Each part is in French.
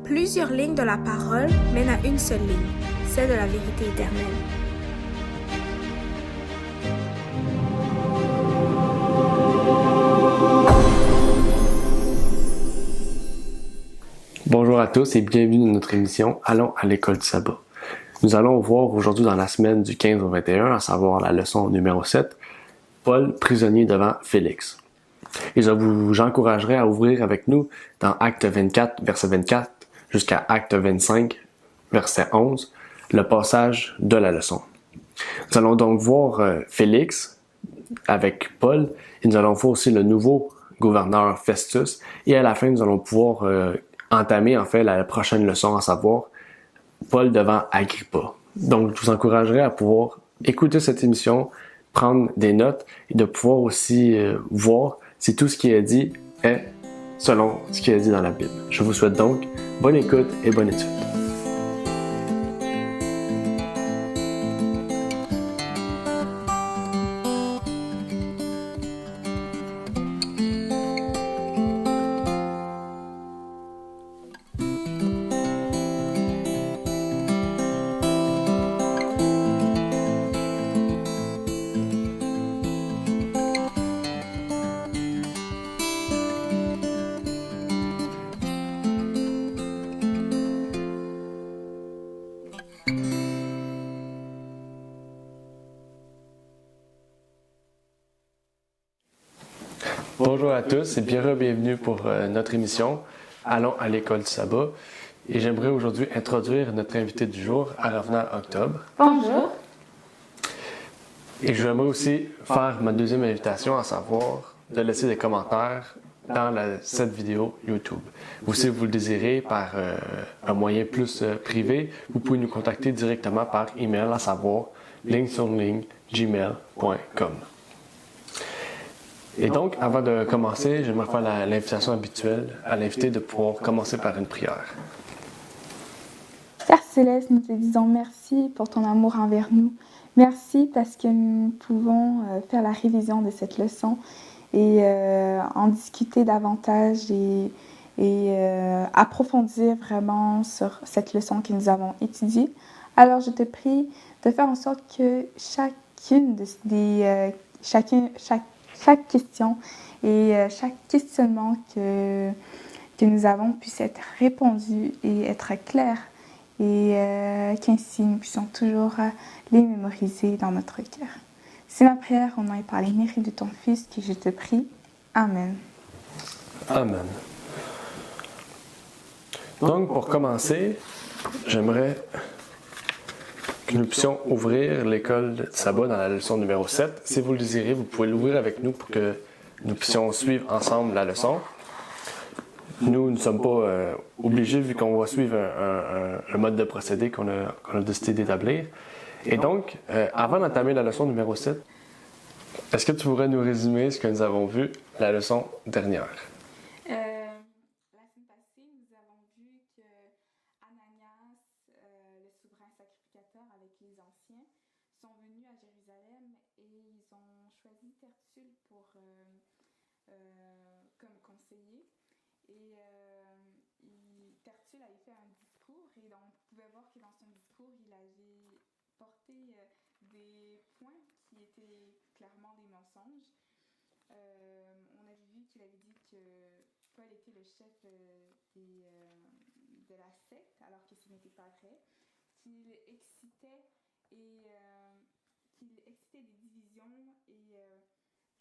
Plusieurs lignes de la parole mènent à une seule ligne, celle de la vérité éternelle. Bonjour à tous et bienvenue dans notre émission Allons à l'école du sabbat. Nous allons voir aujourd'hui dans la semaine du 15 au 21, à savoir la leçon numéro 7, Paul prisonnier devant Félix. Et j'encouragerai à ouvrir avec nous dans Acte 24, verset 24, jusqu'à Acte 25, verset 11, le passage de la leçon. Nous allons donc voir Félix avec Paul et nous allons voir aussi le nouveau gouverneur Festus et à la fin nous allons pouvoir entamer en fait la prochaine leçon, à savoir Paul devant Agrippa. Donc je vous encouragerai à pouvoir écouter cette émission, prendre des notes et de pouvoir aussi voir si tout ce qui est dit est selon ce qui est dit dans la Bible. Je vous souhaite donc bonne écoute et bonne étude. Bonjour à tous et bienvenue pour notre émission Allons à l'école du sabbat. Et j'aimerais aujourd'hui introduire notre invité du jour, Aravna Octobre. Bonjour. Et j'aimerais aussi faire ma deuxième invitation, à savoir de laisser des commentaires dans cette vidéo YouTube. Si vous le désirez par un moyen plus privé, vous pouvez nous contacter directement par email, à savoir ligne-sur-ligne@gmail.com. Et donc, avant de commencer, j'aimerais faire l'invitation habituelle à l'invité de pouvoir commencer par une prière. Père Céleste, nous te disons merci pour ton amour envers nous. Merci parce que nous pouvons faire la révision de cette leçon et en discuter davantage et approfondir vraiment sur cette leçon que nous avons étudiée. Alors, je te prie de faire en sorte que chaque question et chaque questionnement que nous avons puisse être répondu et être clair et qu'ainsi nous puissions toujours les mémoriser dans notre cœur. C'est ma prière au nom et par les mérites de ton Fils que je te prie. Amen. Amen. Donc, pour commencer, j'aimerais que nous puissions ouvrir l'école du sabbat dans la leçon numéro 7. Si vous le désirez, vous pouvez l'ouvrir avec nous pour que nous puissions suivre ensemble la leçon. Nous ne sommes pas obligés, vu qu'on va suivre un mode de procédé qu'on a décidé d'établir. Et donc, avant d'entamer la leçon numéro 7, est-ce que tu pourrais nous résumer ce que nous avons vu la leçon dernière? La semaine passée, nous avons vu que Ananias, le souverain sacrificateur avec les anciens, sont venus à Jérusalem et ils ont choisi Tertulle comme conseiller. Et Tertulle avait fait un discours et on pouvait voir que dans son discours, il avait porté des points qui étaient clairement des mensonges. On avait vu qu'il avait dit que Paul était le chef de la secte, alors que ce n'était pas vrai, qu'il excitait des divisions et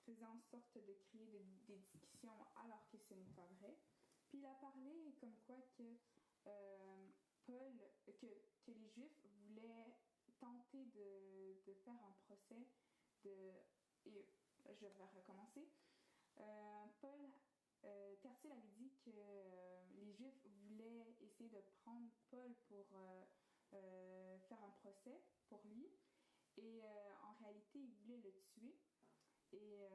faisait en sorte de créer des discussions alors que ce n'est pas vrai. Puis il a parlé comme quoi que que les Juifs voulaient tenter de faire un procès et je vais recommencer. Tertulle avait dit que les Juifs voulaient essayer de prendre Paul pour faire un procès pour lui et en réalité ils voulaient le tuer. Et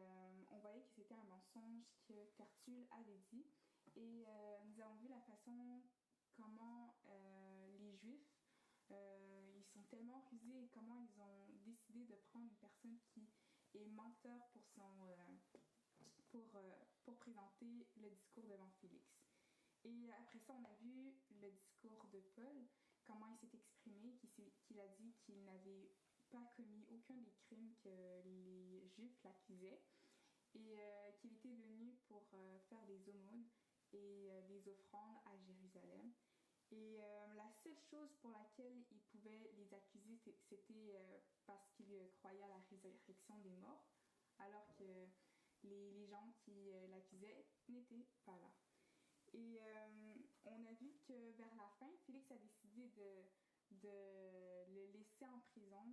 on voyait que c'était un mensonge que Tertulle avait dit. Et nous avons vu la façon comment les Juifs, ils sont tellement rusés et comment ils ont décidé de prendre une personne qui est menteur pour présenter le discours devant Félix. Et après ça, on a vu le discours de Paul, comment il s'est exprimé, qu'il a dit qu'il n'avait pas commis aucun des crimes que les Juifs l'accusaient et qu'il était venu pour faire des aumônes et des offrandes à Jérusalem. Et la seule chose pour laquelle il pouvait les accuser, c'était parce qu'ils croyaient à la résurrection des morts, alors que les gens qui l'accusaient n'étaient pas là. Et on a vu que vers la fin, Félix a décidé de le laisser en prison.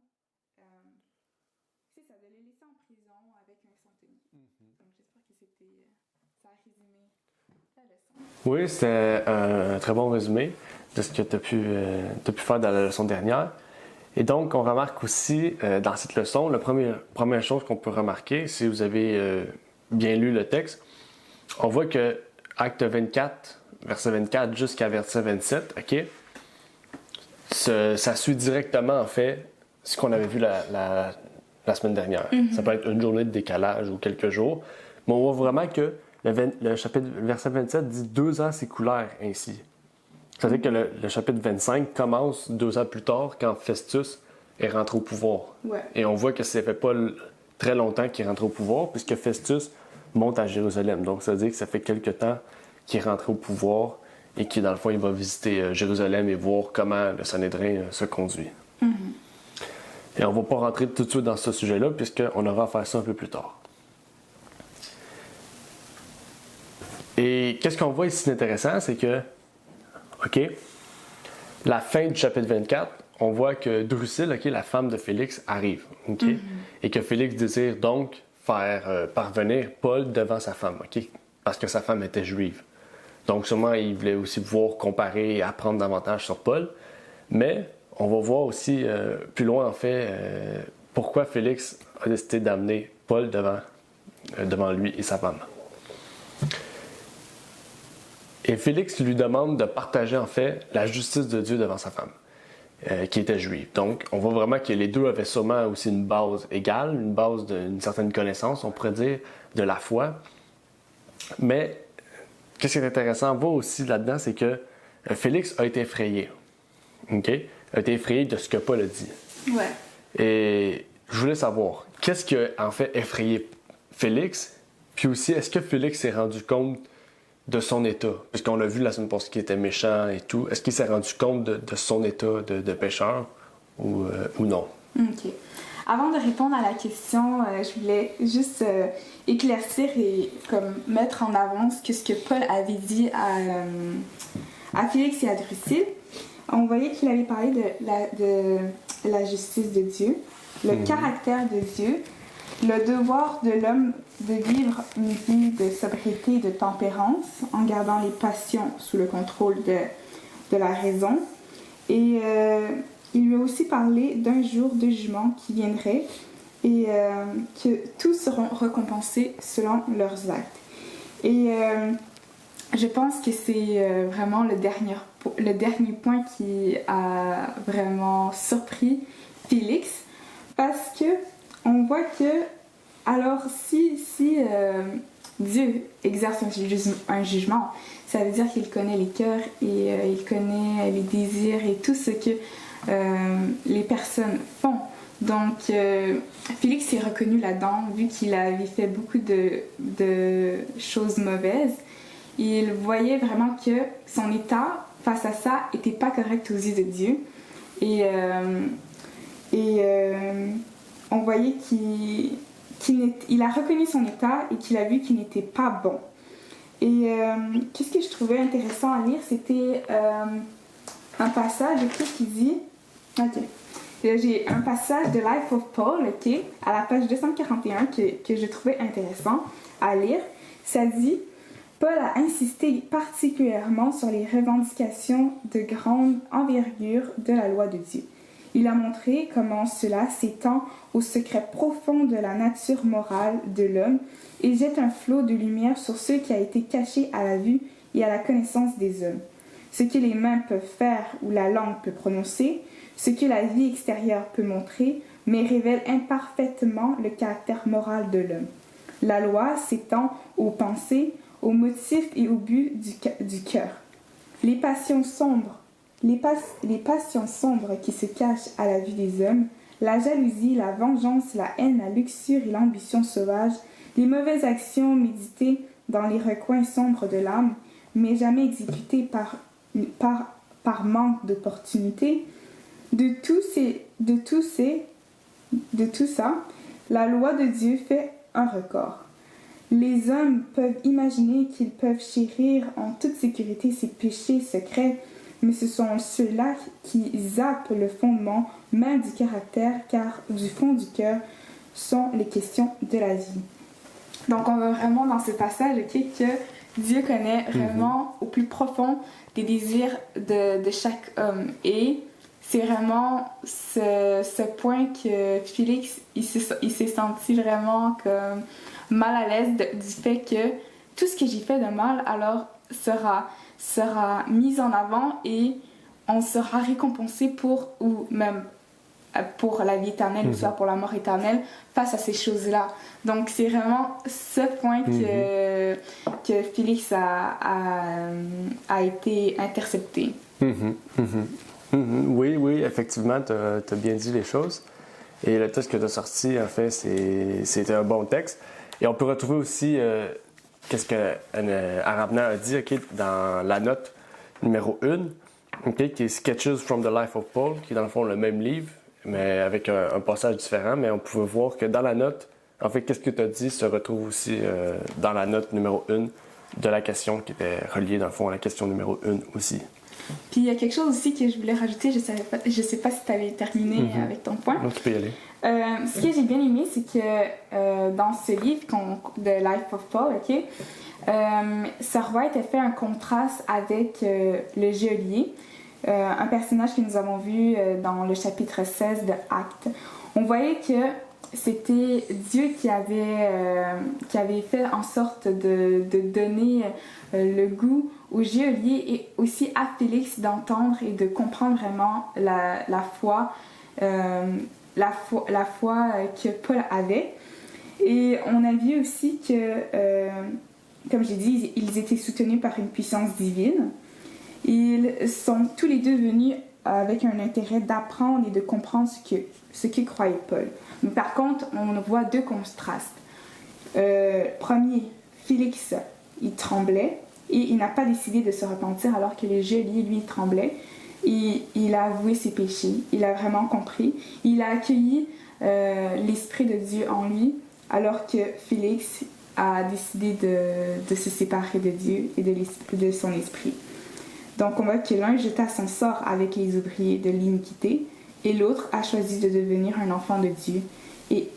C'est ça, de le laisser en prison avec un centenier. Donc j'espère que ça a résumé la leçon. Oui, c'était un très bon résumé de ce que tu as pu faire dans la leçon dernière. Et donc, on remarque aussi dans cette leçon, la première chose qu'on peut remarquer, si vous avez bien lu le texte, on voit que Acte 24, verset 24 jusqu'à verset 27, ok, ça suit directement, en fait, ce qu'on avait vu la semaine dernière. Ça peut être une journée de décalage ou quelques jours, mais on voit vraiment que le verset 27 dit 2 ans s'écoulèrent ainsi. C'est-à-dire que le chapitre 25 commence 2 ans plus tard quand Festus est rentré au pouvoir. Ouais. Et on voit que ça fait pas très longtemps qu'il est rentré au pouvoir puisque Festus monte à Jérusalem. Donc ça veut dire que ça fait quelque temps qu'il est rentré au pouvoir et qu'il, dans le fond, il va visiter Jérusalem et voir comment le Sanhédrin se conduit. Et on ne va pas rentrer tout de suite dans ce sujet-là puisqu'on aura à faire ça un peu plus tard. Et qu'est-ce qu'on voit ici d'intéressant, c'est que, OK, la fin du chapitre 24, on voit que Drusille, OK, la femme de Félix, arrive, OK? Et que Félix désire donc faire parvenir Paul devant sa femme, OK? Parce que sa femme était juive. Donc sûrement, il voulait aussi pouvoir comparer et apprendre davantage sur Paul. Mais on va voir aussi plus loin, en fait, pourquoi Félix a décidé d'amener Paul devant lui et sa femme. Et Félix lui demande de partager, en fait, la justice de Dieu devant sa femme, qui était juive. Donc, on voit vraiment que les deux avaient sûrement aussi une base égale, une base d'une certaine connaissance, on pourrait dire, de la foi. Mais, qu'est-ce qui est intéressant à voir aussi là-dedans, c'est que Félix a été effrayé. OK? A été effrayé de ce que Paul a dit. Ouais. Et je voulais savoir, qu'est-ce qui a en fait effrayé Félix? Puis aussi, est-ce que Félix s'est rendu compte de son état? Puisqu'on l'a vu la semaine passée qu'il était méchant et tout. Est-ce qu'il s'est rendu compte de son état de pécheur ou non? OK. Avant de répondre à la question, je voulais juste éclaircir et comme mettre en avant ce que Paul avait dit à Félix et à Drusille. On voyait qu'il avait parlé de la justice de Dieu, le caractère de Dieu, le devoir de l'homme de vivre une vie de sobriété et de tempérance en gardant les passions sous le contrôle de la raison. Et il lui a aussi parlé d'un jour de jugement qui viendrait et que tous seront récompensés selon leurs actes. Et je pense que c'est vraiment le dernier point qui a vraiment surpris Félix parce que on voit que alors si Dieu exerce un jugement, ça veut dire qu'il connaît les cœurs et il connaît les désirs et tout ce que les personnes font. Donc Félix s'est reconnu là-dedans vu qu'il avait fait beaucoup de choses mauvaises. Il voyait vraiment que son état face à ça n'était pas correct aux yeux de Dieu. Et on voyait qu'il a reconnu son état et qu'il a vu qu'il n'était pas bon. Et qu'est-ce que je trouvais intéressant à lire, c'était un passage qui dit... Ok. J'ai un passage de Life of Paul, ok, à la page 241 que je trouvais intéressant à lire. Ça dit... Paul a insisté particulièrement sur les revendications de grande envergure de la loi de Dieu. Il a montré comment cela s'étend au secret profond de la nature morale de l'homme et jette un flot de lumière sur ce qui a été caché à la vue et à la connaissance des hommes. Ce que les mains peuvent faire ou la langue peut prononcer, ce que la vie extérieure peut montrer, mais révèle imparfaitement le caractère moral de l'homme. La loi s'étend aux pensées, aux motifs et au but du cœur. Les passions sombres, les passions sombres qui se cachent à la vue des hommes, la jalousie, la vengeance, la haine, la luxure et l'ambition sauvage, les mauvaises actions méditées dans les recoins sombres de l'âme, mais jamais exécutées par manque d'opportunité, de tout ça, la loi de Dieu fait un record. Les hommes peuvent imaginer qu'ils peuvent chérir en toute sécurité ces péchés secrets, mais ce sont ceux-là qui zappent le fondement même du caractère, car du fond du cœur sont les questions de la vie. Donc on voit vraiment dans ce passage que Dieu connaît vraiment au plus profond des désirs de chaque homme. Et c'est vraiment ce point que Félix il s'est senti vraiment comme mal à l'aise du fait que tout ce que j'ai fait de mal alors sera mis en avant et on sera récompensé ou même pour la vie éternelle ou soit pour la mort éternelle face à ces choses-là. Donc c'est vraiment ce point que Félix a été intercepté. Oui, effectivement, tu as bien dit les choses. Et le texte que tu as sorti, en fait, c'était un bon texte. Et on peut retrouver aussi qu'est-ce que Arabna a dit dans la note numéro 1, qui est Sketches from the Life of Paul, qui est dans le fond le même livre, mais avec un passage différent. Mais on pouvait voir que dans la note, en fait, qu'est-ce que tu as dit se retrouve aussi dans la note numéro 1 de la question qui était reliée, dans le fond, à la question numéro 1 aussi. Puis il y a quelque chose aussi que je voulais rajouter, je sais pas si tu avais terminé avec ton point. Donc tu peux y aller. Ce que j'ai bien aimé, c'est que dans ce livre de Life of Paul, Sarva était fait un contraste avec le geôlier, un personnage que nous avons vu dans le chapitre 16 de Actes. On voyait que c'était Dieu qui avait fait en sorte de donner le goût au geôlier et aussi à Félix d'entendre et de comprendre vraiment la foi que Paul avait. Et on a vu aussi que, comme j'ai dit, ils étaient soutenus par une puissance divine. Ils sont tous les deux venus avec un intérêt d'apprendre et de comprendre ce que croyait Paul. Mais par contre, on voit deux contrastes. Premier, Félix, il tremblait et il n'a pas décidé de se repentir alors que le geôlier, lui, tremblait. Et il a avoué ses péchés, il a vraiment compris. Il a accueilli l'Esprit de Dieu en lui alors que Félix a décidé de se séparer de Dieu et de son esprit. Donc on voit que l'un jeta son sort avec les ouvriers de l'iniquité et l'autre a choisi de devenir un enfant de Dieu et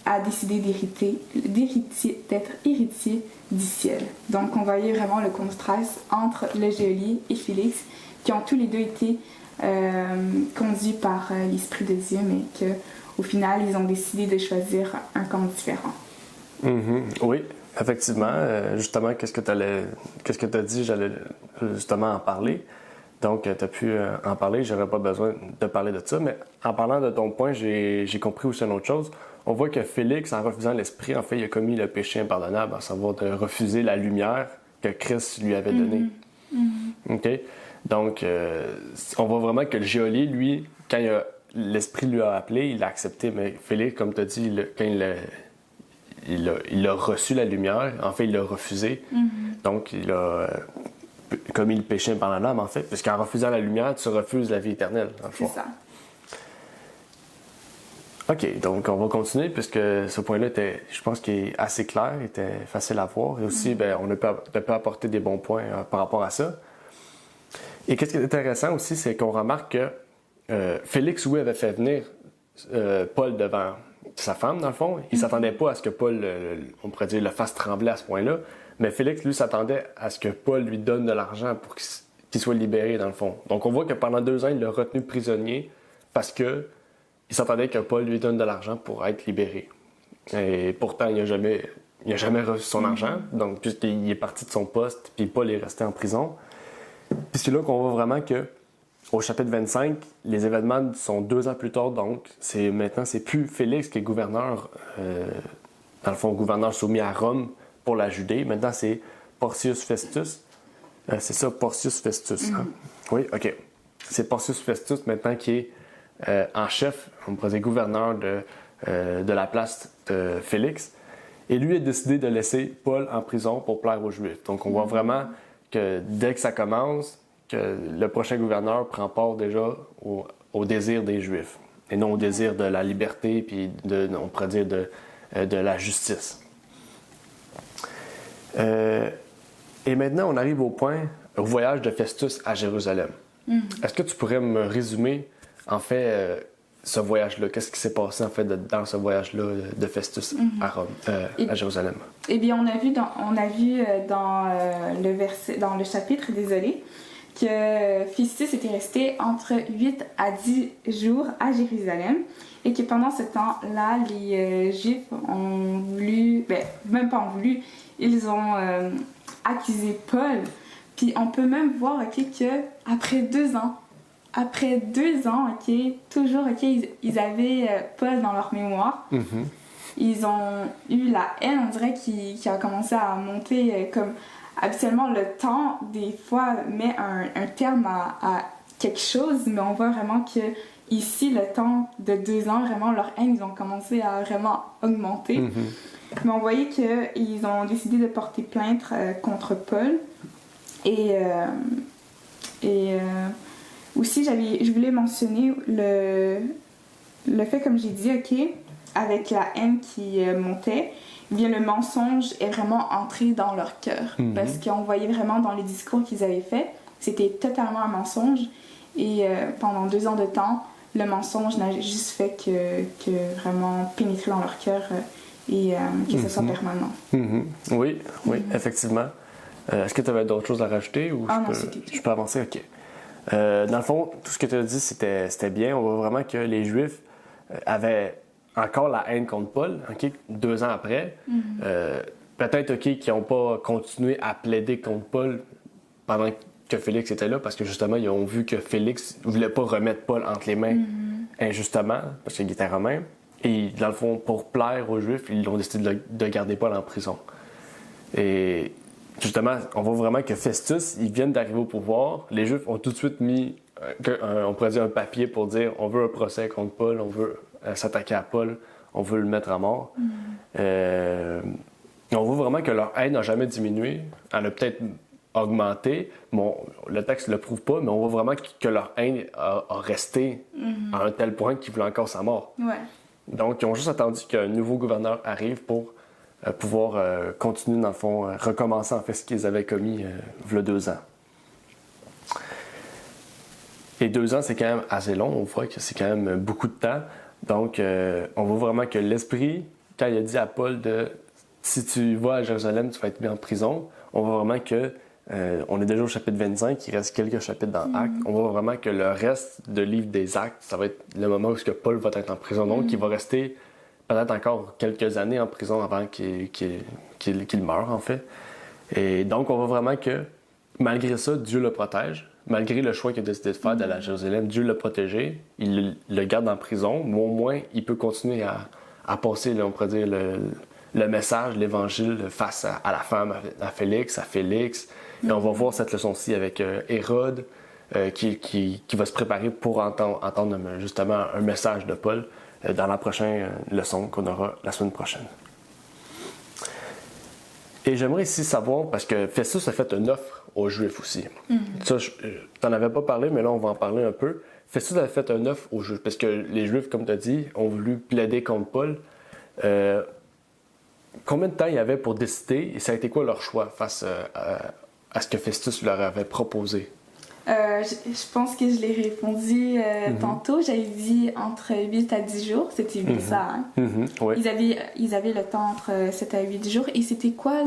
a décidé d'être héritier du ciel. Donc on voyait vraiment le contraste entre le geôlier et Félix qui ont tous les deux été conduits par l'Esprit de Dieu, mais qu'au final ils ont décidé de choisir un camp différent. Oui, effectivement. Justement, qu'est-ce que tu as dit, j'allais justement en parler. Donc, tu as pu en parler, j'aurais pas besoin de parler de ça. Mais en parlant de ton point, j'ai compris aussi une autre chose. On voit que Félix, en refusant l'esprit, en fait, il a commis le péché impardonnable, à savoir de refuser la lumière que Christ lui avait donnée. OK? Donc, on voit vraiment que le geôlier, lui, quand l'esprit lui a appelé, il l'a accepté. Mais Félix, comme tu as dit, quand il a reçu la lumière, en fait, il l'a refusé. Donc, il a commis le péché impardonnable, en fait. Parce qu'en refusant la lumière, tu refuses la vie éternelle, dans le fond. C'est ça. OK, donc on va continuer, puisque ce point-là était, je pense qu'il est assez clair, était facile à voir. Et aussi, on peut apporter des bons points par rapport à ça. Et qu'est-ce qui est intéressant aussi, c'est qu'on remarque que Félix, oui, avait fait venir Paul devant sa femme, dans le fond. Il ne s'attendait pas à ce que Paul, on pourrait dire, le fasse trembler à ce point-là. Mais Félix, lui, s'attendait à ce que Paul lui donne de l'argent pour qu'il soit libéré, dans le fond. Donc, on voit que pendant 2 ans, il l'a retenu prisonnier parce qu'il s'attendait que Paul lui donne de l'argent pour être libéré. Et pourtant, il n'a jamais reçu son argent. Donc, puisqu'il est parti de son poste, puis Paul est resté en prison. Puis c'est là qu'on voit vraiment que au chapitre 25, les événements sont 2 ans plus tard, donc maintenant c'est plus Félix qui est gouverneur, dans le fond gouverneur soumis à Rome pour la Judée. Maintenant c'est Porcius Festus C'est ça, Porcius Festus. Hein? Oui, OK. C'est Porcius Festus maintenant qui est en chef, on pourrait dire gouverneur de la place de Félix. Et lui a décidé de laisser Paul en prison pour plaire aux Juifs. Donc on voit vraiment que dès que ça commence, que le prochain gouverneur prend part déjà au désir des Juifs et non au désir de la liberté puis on pourrait dire de la justice. Et maintenant, on arrive au voyage de Festus à Jérusalem. Est-ce que tu pourrais me résumer, en fait, ce voyage-là? Qu'est-ce qui s'est passé, en fait, dans ce voyage-là de Festus à Rome, à Jérusalem? Eh bien, on a vu dans le chapitre, désolé, que Festus était resté entre 8 à 10 jours à Jérusalem et que pendant ce temps-là, les Juifs ont voulu, même pas ont voulu, ils ont accusé Paul. Puis on peut même voir qu'après 2 ans, toujours, ils avaient Paul dans leur mémoire. Ils ont eu la haine, on dirait, qui a commencé à monter. Comme habituellement, le temps, des fois, met un terme à quelque chose, mais on voit vraiment que ici, le temps de 2 ans, vraiment, leur haine, ils ont commencé à vraiment augmenter. Mais on voyait qu'ils ont décidé de porter plainte contre Paul. Et aussi, je voulais mentionner le fait, comme j'ai dit, avec la haine qui montait, eh bien, le mensonge est vraiment entré dans leur cœur. Parce qu'on voyait vraiment dans les discours qu'ils avaient faits, c'était totalement un mensonge. Et pendant 2 ans de temps, le mensonge n'a juste fait que vraiment pénétrer dans leur cœur et que ce soit permanent. Oui, effectivement. Est-ce que tu avais d'autres choses à rajouter ou non, c'est tout. Je peux avancer? OK. Dans le fond, tout ce que tu as dit, c'était bien. On voit vraiment que les Juifs avaient encore la haine contre Paul, 2 ans après. Peut-être qu'ils n'ont pas continué à plaider contre Paul pendant que Félix était là, parce que justement, ils ont vu que Félix ne voulait pas remettre Paul entre les mains injustement, parce qu'il était romain. Et dans le fond, pour plaire aux Juifs, ils ont décidé de garder Paul en prison. Et justement, on voit vraiment que Festus, ils viennent d'arriver au pouvoir. Les Juifs ont tout de suite mis, on pourrait dire, un papier pour dire on veut un procès contre Paul, on veut s'attaquer à Paul, on veut le mettre à mort. On voit vraiment que leur haine n'a jamais diminué. Elle a peut-être augmenté. Bon, le texte ne le prouve pas, mais on voit vraiment que leur haine a resté à un tel point qu'ils voulaient encore sa mort. Donc, ils ont juste attendu qu'un nouveau gouverneur arrive pour pouvoir continuer, dans le fond, recommencer en fait ce qu'ils avaient commis il y a 2 ans. Et 2 ans, c'est quand même assez long. On voit que c'est quand même beaucoup de temps. Donc, on voit vraiment que l'Esprit, quand il a dit à Paul si tu vas à Jérusalem, tu vas être mis en prison, on voit vraiment que on est déjà au chapitre 25, il reste quelques chapitres dans Actes. On voit vraiment que le reste de livre des Actes, ça va être le moment où Paul va être en prison. Donc, il va rester peut-être encore quelques années en prison avant qu'il meure, en fait. Et donc, on voit vraiment que, malgré ça, Dieu le protège. Malgré le choix qu'il a décidé de faire d'aller à Jérusalem, Dieu l'a protégé. Il le garde en prison, mais au moins, il peut continuer à passer, on pourrait dire, le message, l'évangile face à la femme, à Félix, Et on va voir cette leçon-ci avec Hérode, qui va se préparer pour entendre justement un message de Paul dans la prochaine leçon qu'on aura la semaine prochaine. Et j'aimerais ici savoir, parce que Festus a fait une offre aux Juifs aussi. Ça, je t'en avais pas parlé, mais là, on va en parler un peu. Festus a fait une offre aux Juifs, parce que les Juifs, comme tu as dit, ont voulu plaider contre Paul. Combien de temps il y avait pour décider, et ça a été quoi leur choix face à ce que Festus leur avait proposé? Je pense que je l'ai répondu tantôt. J'avais dit entre 8 à 10 jours. C'était bien ça. Hein? Oui. Ils avaient le temps entre 7 à 8 jours. Et c'était quoi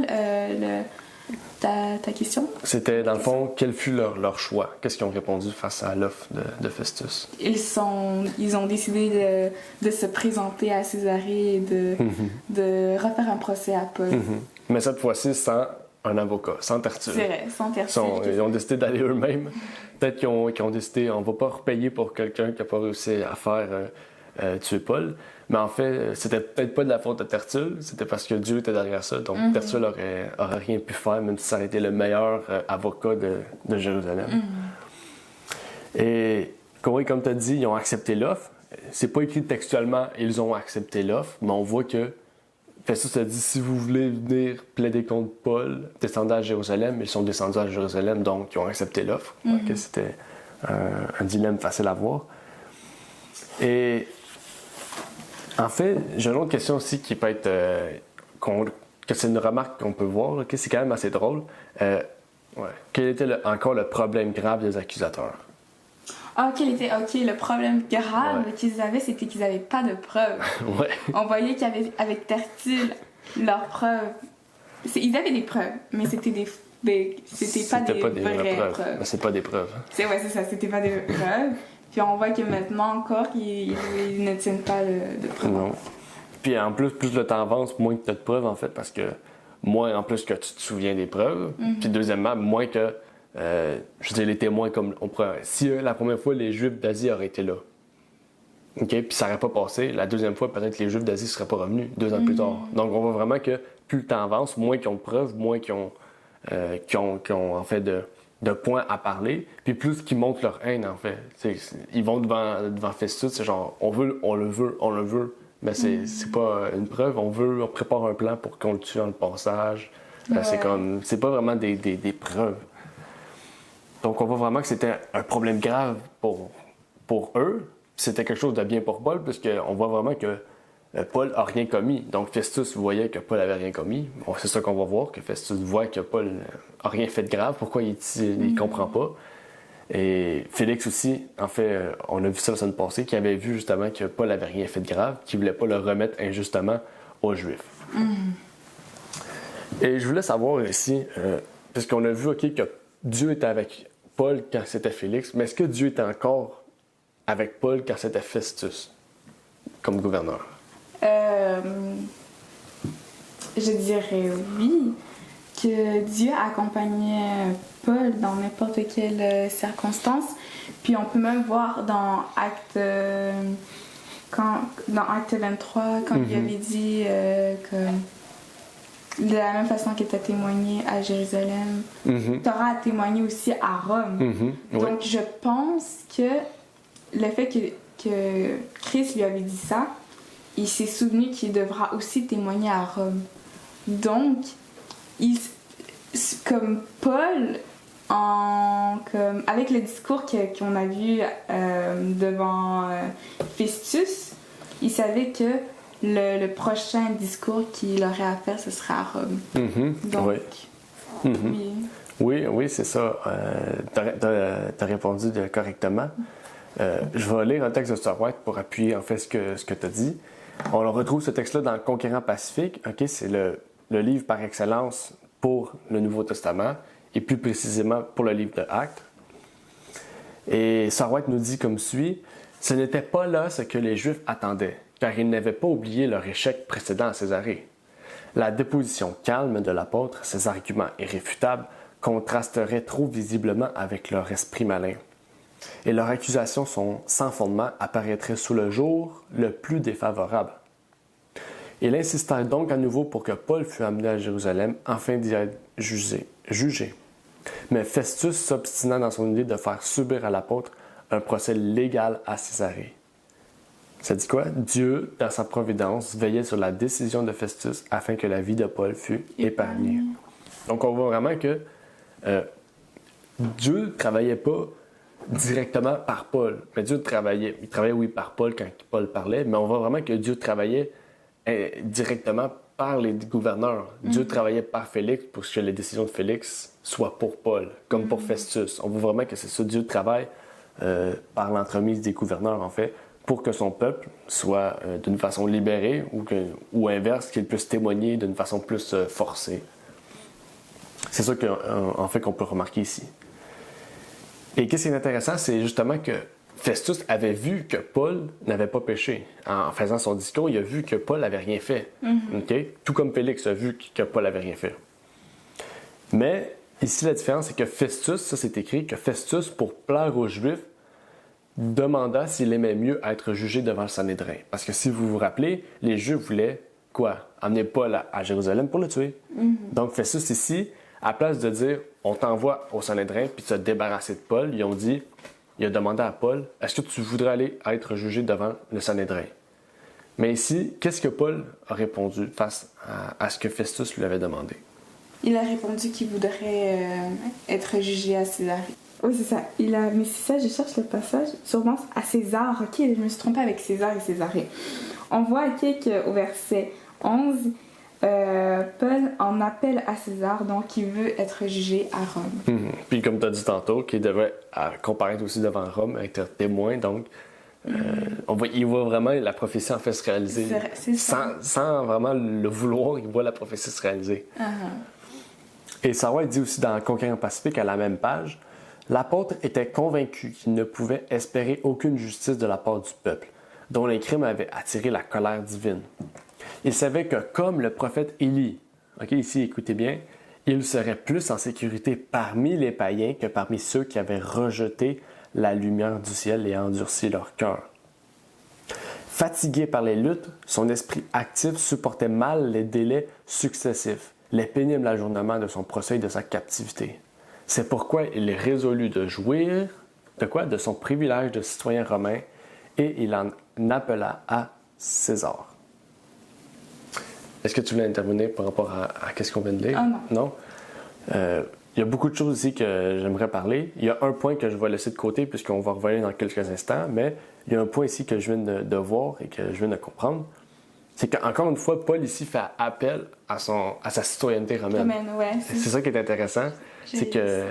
ta question? C'était, dans le fond, quel fut leur choix? Qu'est-ce qu'ils ont répondu face à l'offre de Festus? Ils ont décidé de se présenter à Césarée et de refaire un procès à Paul. Mais cette fois-ci, sans un avocat, sans Tertulle. C'est vrai, sans Tertulle. Ils ont décidé d'aller eux-mêmes. Peut-être qu'ils ont décidé, on ne va pas repayer pour quelqu'un qui n'a pas réussi à faire tuer Paul. Mais en fait, c'était peut-être pas de la faute de Tertulle, c'était parce que Dieu était derrière ça. Donc Tertulle aurait rien pu faire, même si ça aurait été le meilleur avocat de Jérusalem. Et comme tu as dit, ils ont accepté l'offre. C'est pas écrit textuellement, ils ont accepté l'offre, mais on voit que Festus a dit, si vous voulez venir plaider contre Paul, descendez à Jérusalem. Ils sont descendus à Jérusalem, donc ils ont accepté l'offre. Okay, c'était un dilemme facile à voir. Et en fait, j'ai une autre question aussi qui peut être... que c'est une remarque qu'on peut voir, okay, c'est quand même assez drôle. Quel était encore le problème grave des accusateurs? Le problème grave qu'ils avaient, c'était qu'ils n'avaient pas de preuves. On voyait qu'avec Tertulle, leurs preuves... Ils avaient des preuves, mais c'était pas des vraies preuves. Mais c'est pas des preuves. C'est ça, c'était pas des preuves. Puis on voit que maintenant encore, ils ne tiennent pas de preuves. Non. Puis en plus le temps avance, moins que tu as de preuves, en fait, parce que moins en plus que tu te souviens des preuves. Puis deuxièmement, moins que... je veux dire, les témoins, comme on pourrait... Si la première fois, les Juifs d'Asie auraient été là, okay, puis ça n'aurait pas passé, la deuxième fois, peut-être les Juifs d'Asie ne seraient pas revenus 2 ans plus tard. Donc on voit vraiment que plus le temps avance, moins qu'ils ont de preuves, moins qu'ils ont en fait de points à parler, puis plus qu'ils montrent leur haine, en fait. Ils vont devant Festus, c'est genre, on le veut, mais c'est pas une preuve, on prépare un plan pour qu'on le tue dans le passage. C'est pas vraiment des preuves. Donc on voit vraiment que c'était un problème grave pour eux. C'était quelque chose de bien pour Paul, puisqu'on voit vraiment que Paul n'a rien commis. Donc Festus voyait que Paul n'avait rien commis. Bon, c'est ça qu'on va voir, que Festus voit que Paul n'a rien fait de grave. Pourquoi il ne comprend pas? Et Félix aussi, en fait, on a vu ça la semaine passée, qui avait vu justement que Paul n'avait rien fait de grave, qu'il ne voulait pas le remettre injustement aux Juifs. Et je voulais savoir ici, puisqu'on a vu que Dieu était avec Paul quand c'était Félix, mais est-ce que Dieu était encore avec Paul quand c'était Festus comme gouverneur? Je dirais oui, que Dieu accompagnait Paul dans n'importe quelle circonstance. Puis on peut même voir dans Acte 23, quand il avait dit que de la même façon que tu as témoigné à Jérusalem, tu auras à témoigner aussi à Rome. Donc je pense que le fait que Christ lui avait dit ça, il s'est souvenu qu'il devra aussi témoigner à Rome. Donc, comme Paul, avec le discours qu'on a vu devant Festus, il savait que le prochain discours qu'il aurait à faire, ce serait à Rome. Donc, oui, c'est ça. T'as répondu correctement. Je vais lire un texte de Sir White pour appuyer en fait ce que tu as dit. On retrouve ce texte-là dans le Conquérant Pacifique. Okay? C'est le livre par excellence pour le Nouveau Testament et plus précisément pour le livre de Actes. Et Sir White nous dit comme suit: « Ce n'était pas là ce que les Juifs attendaient, car ils n'avaient pas oublié leur échec précédent à Césarée. La déposition calme de l'apôtre, ses arguments irréfutables, contrasteraient trop visiblement avec leur esprit malin. Et leurs accusations sans fondement apparaîtraient sous le jour le plus défavorable. Il insista donc à nouveau pour que Paul fût amené à Jérusalem afin d'y être jugé. Mais Festus s'obstina dans son idée de faire subir à l'apôtre un procès légal à Césarée. Ça dit quoi? Dieu, dans sa providence, veillait sur la décision de Festus afin que la vie de Paul fût épargnée. Donc on voit vraiment que Dieu ne travaillait pas directement par Paul. Mais Dieu travaillait, oui, par Paul quand Paul parlait, mais on voit vraiment que Dieu travaillait directement par les gouverneurs. Dieu travaillait par Félix pour que les décisions de Félix soient pour Paul, comme pour Festus. On voit vraiment que c'est ça, Dieu travaille par l'entremise des gouverneurs, en fait, pour que son peuple soit d'une façon libérée ou inverse, qu'il puisse témoigner d'une façon plus forcée. C'est ça en fait qu'on peut remarquer ici. Et qu'est-ce qui est intéressant, c'est justement que Festus avait vu que Paul n'avait pas péché. En faisant son discours, il a vu que Paul n'avait rien fait. Okay? Tout comme Félix a vu que Paul n'avait rien fait. Mais ici, la différence, c'est que Festus, ça c'est écrit, que Festus, pour plaire aux Juifs, demanda s'il aimait mieux être jugé devant le Sanhédrin. Parce que si vous vous rappelez, les Juifs voulaient quoi? Amener Paul à Jérusalem pour le tuer. Donc Festus ici, à place de dire on t'envoie au Sanhédrin puis de se débarrasser de Paul, il a demandé à Paul, est-ce que tu voudrais aller être jugé devant le Sanhédrin? Mais ici, qu'est-ce que Paul a répondu face à ce que Festus lui avait demandé? Il a répondu qu'il voudrait être jugé à César. Oui, c'est ça. Mais c'est ça, je cherche le passage. Sûrement à César. Ok, je me suis trompée avec César et Césarée. On voit qu'au verset 11, Paul en appelle à César, donc il veut être jugé à Rome. Puis comme tu as dit tantôt, qu'il devait comparaître aussi devant Rome, être témoin, donc il voit vraiment la prophétie en fait se réaliser. C'est ça. Sans vraiment le vouloir, il voit la prophétie se réaliser. Et Sarway dit aussi dans Conquérant Pacifique, à la même page, l'apôtre était convaincu qu'il ne pouvait espérer aucune justice de la part du peuple, dont les crimes avaient attiré la colère divine. Il savait que comme le prophète Élie, ici écoutez bien, il serait plus en sécurité parmi les païens que parmi ceux qui avaient rejeté la lumière du ciel et endurci leur cœur. Fatigué par les luttes, son esprit actif supportait mal les délais successifs, les pénibles ajournements de son procès et de sa captivité. C'est pourquoi il résolut de jouir de son privilège de citoyen romain et il en appela à César. Est-ce que tu voulais intervenir par rapport à ce qu'on vient de lire? Non? Il y a beaucoup de choses ici que j'aimerais parler. Il y a un point que je vais laisser de côté puisqu'on va revenir dans quelques instants, mais il y a un point ici que je viens de voir et que je viens de comprendre. C'est qu'encore une fois, Paul ici fait appel à sa citoyenneté romaine. C'est ça qui est intéressant. C'est que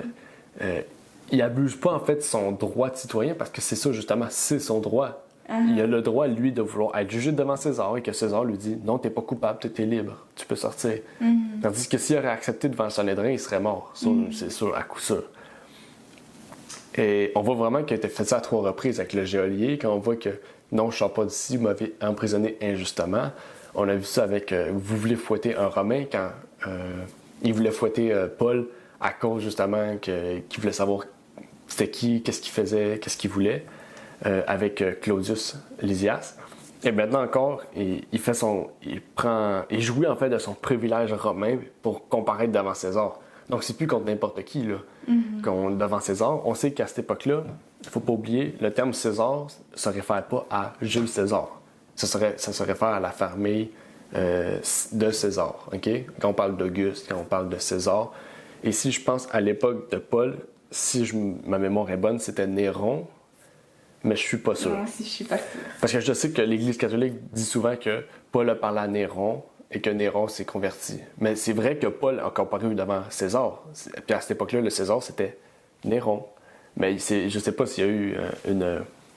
il abuse pas en fait de son droit de citoyen parce que c'est ça justement, c'est son droit. Il a le droit, lui, de vouloir être jugé devant César et que César lui dit « Non, t'es pas coupable, t'es libre, tu peux sortir. Tandis que s'il aurait accepté devant le Sanhédrin, il serait mort. C'est sûr, à coup sûr. Et on voit vraiment qu'il a été fait ça à 3 reprises avec le geôlier, quand on voit que « Non, je sors pas d'ici, vous m'avez emprisonné injustement. » On a vu ça avec « Vous voulez fouetter un Romain » quand il voulait fouetter Paul à cause justement qu'il voulait savoir c'était qui, qu'est-ce qu'il faisait, qu'est-ce qu'il voulait. Avec Claudius Lysias. Et maintenant encore, il jouit en fait de son privilège romain pour comparaître devant César. Donc c'est plus contre n'importe qui là, devant César. On sait qu'à cette époque-là, il ne faut pas oublier, le terme César ne se réfère pas à Jules César. Ça se réfère à la famille de César. Okay? Quand on parle d'Auguste, quand on parle de César. Et si je pense à l'époque de Paul, si ma mémoire est bonne, c'était Néron. Mais je suis pas sûr. Moi aussi, je suis pas sûre. Parce que je sais que l'Église catholique dit souvent que Paul a parlé à Néron et que Néron s'est converti. Mais c'est vrai que Paul a comparé devant César. Puis à cette époque-là, le César, c'était Néron. Mais je sais pas s'il y a eu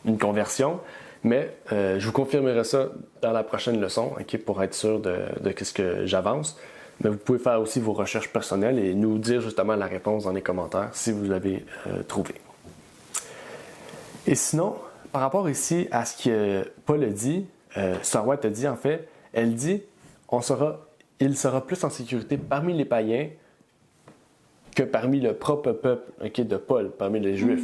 une conversion. Mais je vous confirmerai ça dans la prochaine leçon, pour être sûr de ce que j'avance. Mais vous pouvez faire aussi vos recherches personnelles et nous dire justement la réponse dans les commentaires si vous l'avez trouvé. Et sinon, par rapport ici à ce que Paul a dit, Sarway a dit en fait, elle dit il sera plus en sécurité parmi les païens que parmi le propre peuple de Paul, parmi les Juifs.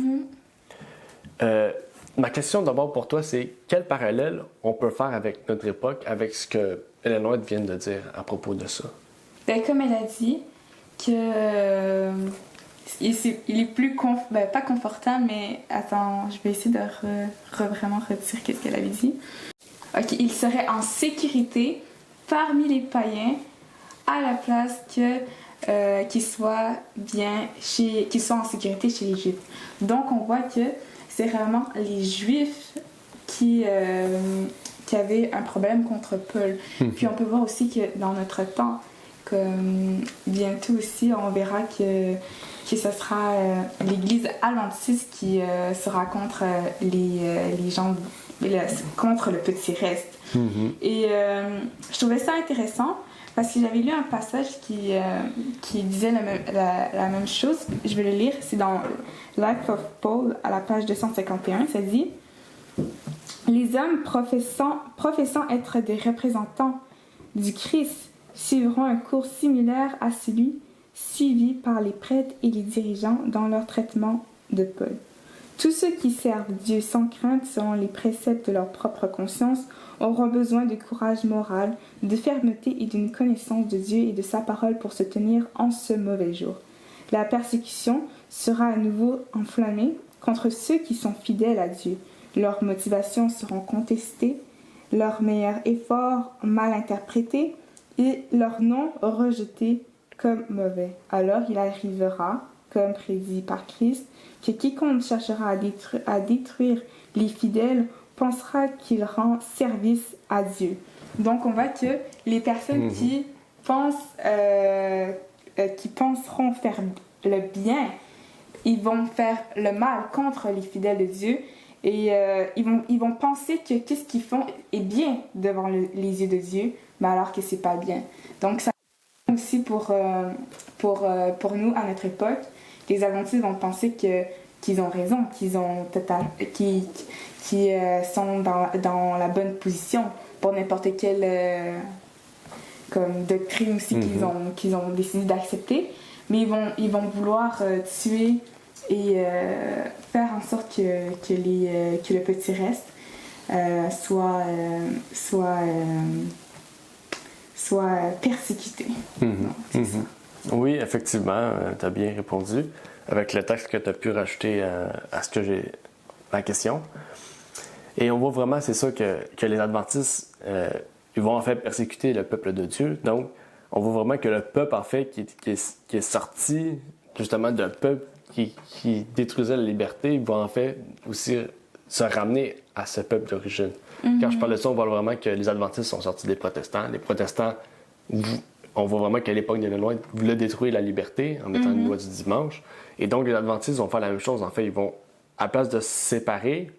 Ma question d'abord pour toi, c'est quel parallèle on peut faire avec notre époque, avec ce que Ellen White vient de dire à propos de ça? Comme elle a dit, que il est plus pas confortable, mais attends, je vais essayer de vraiment retirer ce qu'elle avait dit. Il serait en sécurité parmi les païens à la place qu'il soit en sécurité chez les Juifs. Donc on voit que c'est vraiment les Juifs qui avaient un problème contre Paul. Puis on peut voir aussi que dans notre temps, bientôt aussi, on verra que ce sera l'Église adventiste qui sera contre les gens, contre le petit reste. Et je trouvais ça intéressant parce que j'avais lu un passage qui disait la même chose. Je vais le lire, c'est dans Life of Paul à la page 251. Ça dit « Les hommes professant être des représentants du Christ suivront un cours similaire à celui suivi par les prêtres et les dirigeants dans leur traitement de Paul. Tous ceux qui servent Dieu sans crainte selon les préceptes de leur propre conscience auront besoin de courage moral, de fermeté et d'une connaissance de Dieu et de sa parole pour se tenir en ce mauvais jour. La persécution sera à nouveau enflammée contre ceux qui sont fidèles à Dieu. Leurs motivations seront contestées, leurs meilleurs efforts mal interprétés et leurs noms rejetés comme mauvais. Alors il arrivera, comme prédit par Christ, que quiconque cherchera à détruire les fidèles pensera qu'il rend service à Dieu. Donc on voit que les personnes qui penseront faire le bien, ils vont faire le mal contre les fidèles de Dieu et ils vont penser que ce qu'ils font est bien devant les yeux de Dieu, mais alors que c'est pas bien. Donc ça aussi pour nous à notre époque, les adventistes vont penser qu'ils ont raison, qu'ils sont dans la bonne position pour n'importe quelle comme doctrine aussi qu'ils ont décidé d'accepter, mais ils vont vouloir tuer et faire en sorte que le petit reste soit persécuté. Donc, c'est ça. Oui, effectivement, tu as bien répondu avec le texte que tu as pu rajouter à ce que j'ai la question. Et on voit vraiment, c'est ça, que les adventistes, ils vont en fait persécuter le peuple de Dieu. Donc, on voit vraiment que le peuple, en fait, qui est sorti justement d'un peuple qui détruisait la liberté, il va en fait aussi se ramener à ce peuple d'origine. Quand je parle de ça, on voit vraiment que les adventistes sont sortis des protestants. Les protestants, on voit vraiment qu'à l'époque de Noël, voulaient détruire la liberté en mettant une loi du dimanche. Et donc, les adventistes vont faire la même chose. En fait, ils vont, à place de se séparer,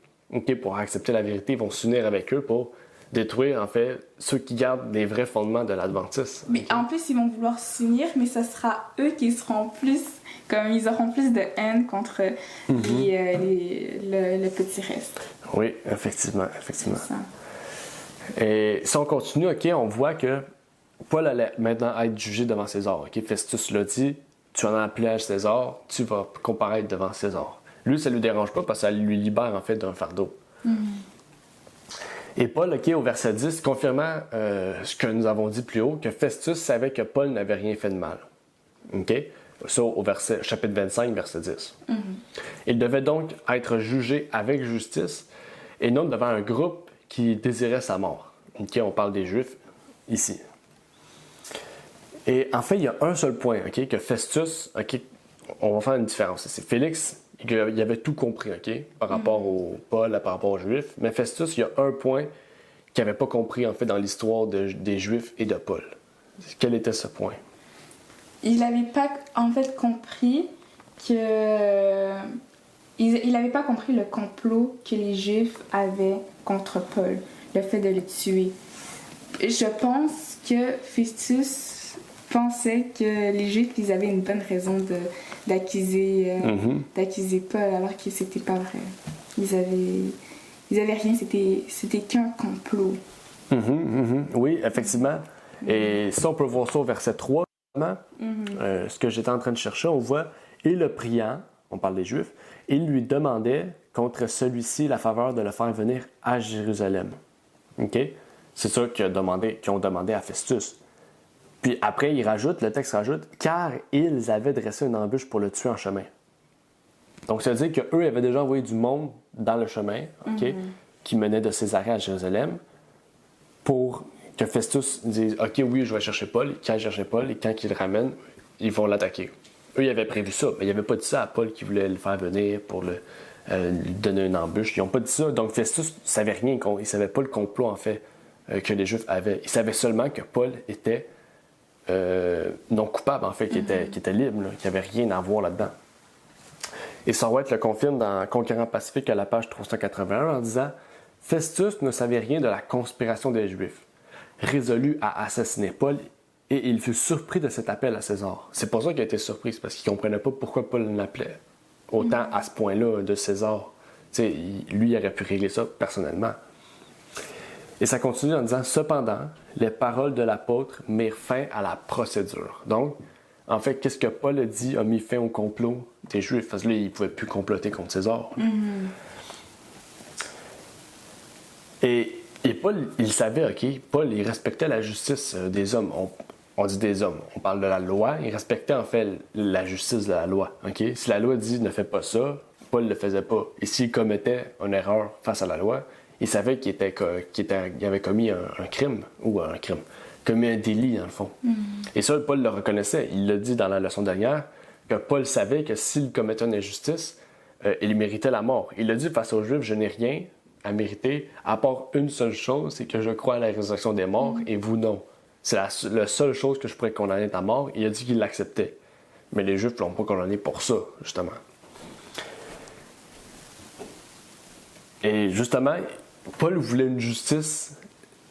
pour accepter la vérité, ils vont s'unir avec eux pour détruire, en fait, ceux qui gardent les vrais fondements de l'adventisme. Mais en plus, ils vont vouloir s'unir, mais ce sera eux qui seront plus, comme ils auront plus de haine contre le petit reste. Oui, effectivement. C'est ça. Et si on continue, on voit que Paul allait maintenant être jugé devant César. Festus l'a dit, tu en as appelé à César, tu vas comparaître devant César. Lui, ça ne lui dérange pas parce que ça lui libère en fait d'un fardeau. Et Paul, au verset 10, confirmant ce que nous avons dit plus haut, que Festus savait que Paul n'avait rien fait de mal. Ça, au chapitre 25, verset 10. Il devait donc être jugé avec justice et non devant un groupe qui désirait sa mort. On parle des Juifs ici. Et en fait, il y a un seul point, que Festus, on va faire une différence ici. Félix, il avait tout compris, par rapport au Paul, par rapport aux Juifs. Mais Festus, il y a un point qu'il n'avait pas compris, en fait, dans l'histoire des Juifs et de Paul. Quel était ce point? Il n'avait pas, en fait, compris que... Il n'avait pas compris le complot que les Juifs avaient contre Paul, le fait de le tuer. Je pense que Festus pensait que les Juifs, ils avaient une bonne raison d'accuser Paul, alors que c'était pas vrai. Ils avaient rien, c'était qu'un complot. Oui, effectivement. Et ça, on peut voir ça au verset 3. Ce que j'étais en train de chercher, on voit « Et le priant », on parle des Juifs, « il lui demandait contre celui-ci la faveur de le faire venir à Jérusalem. » C'est ça qu'ils ont demandé à Festus. Puis après, le texte rajoute « car ils avaient dressé une embûche pour le tuer en chemin. » Donc, ça veut dire qu'eux avaient déjà envoyé du monde dans le chemin, qui menait de Césarée à Jérusalem, pour que Festus dise « Ok, oui, je vais chercher Paul. » Quand il cherchait Paul, et quand il le ramène, ils vont l'attaquer. Eux, ils avaient prévu ça, mais ils n'avaient pas dit ça à Paul qui voulait le faire venir pour lui donner une embûche. Ils n'ont pas dit ça. Donc, Festus ne savait rien. Il ne savait pas le complot, en fait, que les Juifs avaient. Il savait seulement que Paul était non coupable, en fait, qu'il était libre, qu'il n'y avait rien à voir là-dedans. Et Sorwett le confirme dans Conquérant Pacifique à la page 381 en disant « Festus ne savait rien de la conspiration des Juifs, résolu à assassiner Paul, et il fut surpris de cet appel à César. » C'est pour ça qu'il a été surpris, c'est parce qu'il ne comprenait pas pourquoi Paul l'appelait autant à ce point-là de César. Lui, il aurait pu régler ça personnellement. Et ça continue en disant « Cependant, les paroles de l'apôtre mirent fin à la procédure. » Donc, En fait, qu'est-ce que Paul a dit a mis fin au complot des Juifs. Parce que là, il ne pouvait plus comploter contre César. Et Paul, il savait, OK, Paul, il respectait la justice des hommes. On dit des hommes, on parle de la loi. Il respectait en fait la justice de la loi. OK? Si la loi dit ne fais pas ça, Paul ne le faisait pas. Et s'il commettait une erreur face à la loi, il savait qu'il avait commis un crime, commis un délit dans le fond. Et ça, Paul le reconnaissait. Il l'a dit dans la leçon dernière, que Paul savait que s'il commettait une injustice, il méritait la mort. Il a dit face aux Juifs, je n'ai rien à mériter, à part une seule chose, c'est que je crois à la résurrection des morts, et vous non. C'est la seule chose que je pourrais condamner à mort. Il a dit qu'il l'acceptait. Mais les Juifs ne l'ont pas condamné pour ça, justement. Et justement, Paul voulait une justice,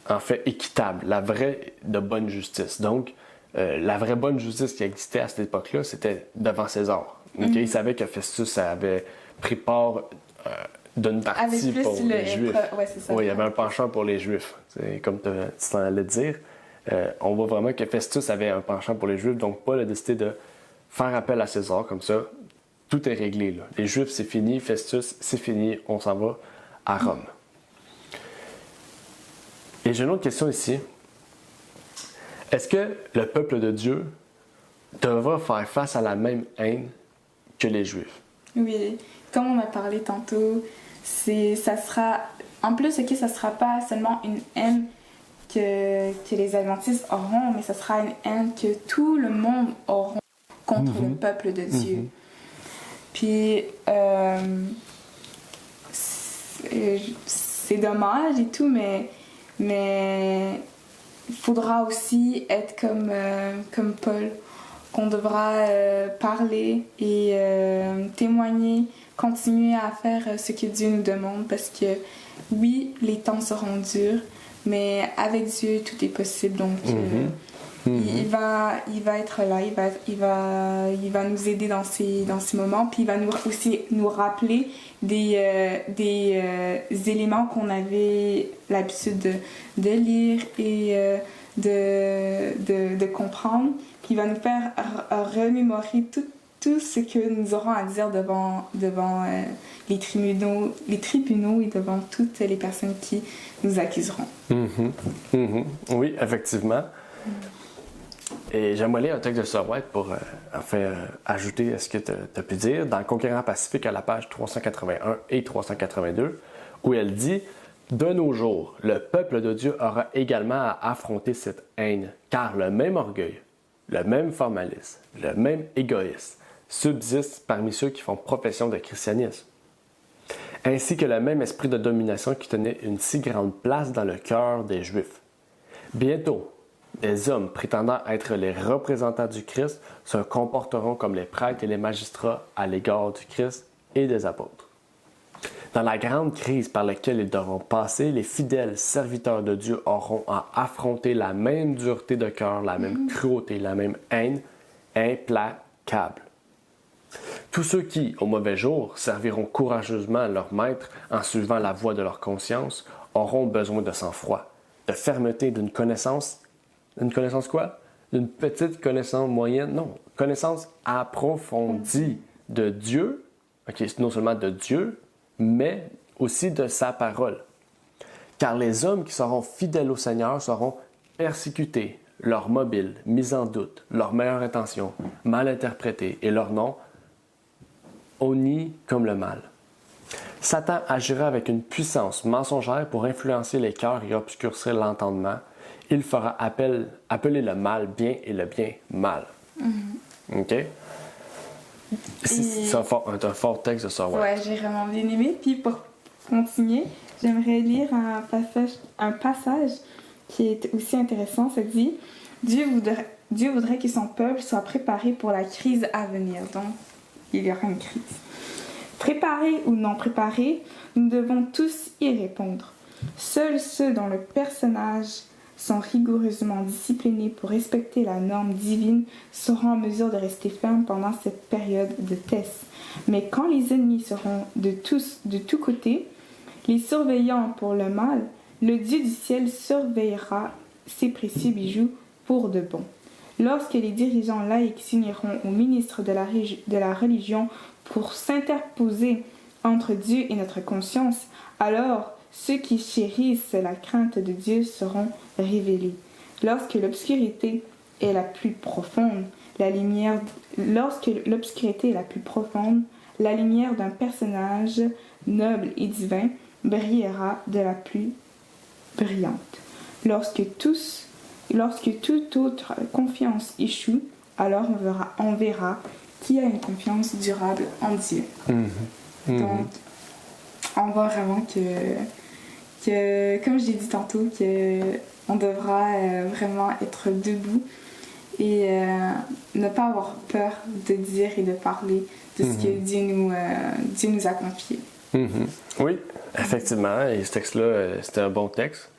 en fait, équitable, la vraie de bonne justice. Donc, la vraie bonne justice qui existait à cette époque-là, c'était devant César. Okay? Il savait que Festus avait pris part d'une partie pour les Juifs. Ouais, c'est ça. Oui, il y avait un penchant pour les Juifs. C'est comme tu t'en allais dire. On voit vraiment que Festus avait un penchant pour les Juifs, donc Paul a décidé de faire appel à César, comme ça, tout est réglé. Là. Les Juifs, c'est fini, Festus, c'est fini, on s'en va à Rome. Et j'ai une autre question ici. Est-ce que le peuple de Dieu devra faire face à la même haine que les Juifs? Oui, comme on a parlé tantôt, ça sera... En plus, OK, ça sera pas seulement une haine que les Adventistes auront, mais ça sera une haine que tout le monde aura contre le peuple de Dieu. Puis, c'est dommage et tout, mais il faudra aussi être comme Paul, qu'on devra parler et témoigner, continuer à faire ce que Dieu nous demande, parce que oui, les temps seront durs, mais avec Dieu, tout est possible. Donc, il va être là, il va nous aider dans ces moments, puis il va aussi nous rappeler des éléments qu'on avait l'habitude de lire et de comprendre, puis il va nous faire remémorer tout ce que nous aurons à dire devant les tribunaux et devant toutes les personnes qui nous accuseront. Oui, effectivement. Et j'aimerais lire un texte de Sir White pour ajouter à ce que tu as pu dire dans le Conquérant Pacifique à la page 381 et 382, où elle dit « De nos jours, le peuple de Dieu aura également à affronter cette haine, car le même orgueil, le même formalisme, le même égoïsme subsiste parmi ceux qui font profession de christianisme, ainsi que le même esprit de domination qui tenait une si grande place dans le cœur des Juifs. Bientôt, des hommes prétendant être les représentants du Christ se comporteront comme les prêtres et les magistrats à l'égard du Christ et des apôtres. Dans la grande crise par laquelle ils devront passer, les fidèles serviteurs de Dieu auront à affronter la même dureté de cœur, la même cruauté, la même haine implacable. Tous ceux qui, au mauvais jour, serviront courageusement leur maître en suivant la voie de leur conscience auront besoin de sang-froid, de fermeté, d'une connaissance. Une connaissance quoi? D'une petite connaissance moyenne? Non, connaissance approfondie de Dieu, non seulement de Dieu, mais aussi de sa parole. Car les hommes qui seront fidèles au Seigneur seront persécutés, leur mobile mis en doute, leurs meilleures intentions mal interprétées et leur nom honni comme le mal. Satan agira avec une puissance mensongère pour influencer les cœurs et obscurcir l'entendement. Il fera appeler le mal bien et le bien mal. OK? C'est un fort texte de ça, ouais. Ouais, j'ai vraiment bien aimé. Puis pour continuer, j'aimerais lire un passage qui est aussi intéressant. Ça dit « Dieu voudrait que son peuple soit préparé pour la crise à venir. » Donc, il y aura une crise. Préparés ou non préparés, nous devons tous y répondre. Seuls ceux dont le personnage sont rigoureusement disciplinés pour respecter la norme divine seront en mesure de rester fermes pendant cette période de test. Mais quand les ennemis seront de tous côtés, les surveillant pour le mal, le Dieu du ciel surveillera ses précieux bijoux pour de bon. Lorsque les dirigeants laïcs s'uniront aux ministres de la religion pour s'interposer entre Dieu et notre conscience, alors ceux qui chérissent la crainte de Dieu seront révélés. Lorsque l'obscurité est la plus profonde, la lumière d'un personnage noble et divin brillera de la plus brillante. Lorsque toute autre confiance échoue, alors on verra qui a une confiance durable en Dieu. Donc, on voit vraiment que comme je l'ai dit tantôt, qu'on devra vraiment être debout et ne pas avoir peur de dire et de parler de ce que Dieu nous a confié. Oui, effectivement. Et ce texte-là, c'était un bon texte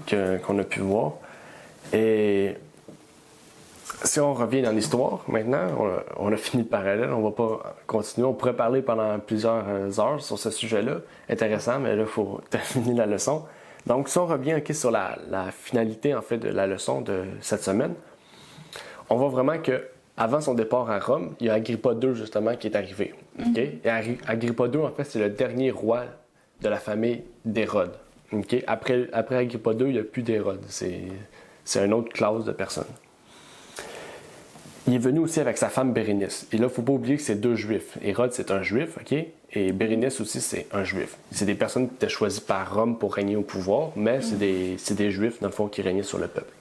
qu'on a pu voir. Et si on revient dans l'histoire maintenant, on a fini le parallèle, on va pas continuer. On pourrait parler pendant plusieurs heures sur ce sujet-là. Intéressant, mais là, il faut terminer la leçon. Donc, si on revient sur la finalité, en fait, de la leçon de cette semaine, on voit vraiment que avant son départ à Rome, il y a Agrippa II, justement, qui est arrivé. Okay? Et Agrippa II, en fait, c'est le dernier roi de la famille d'Hérode. Okay? Après Agrippa II, il n'y a plus d'Hérode. C'est une autre classe de personnes. Il est venu aussi avec sa femme Bérénice. Et là, il ne faut pas oublier que c'est deux juifs. Hérode, c'est un juif, OK? Et Bérénice aussi, c'est un juif. C'est des personnes qui étaient choisies par Rome pour régner au pouvoir, mais c'est des juifs, dans le fond, qui régnaient sur le peuple.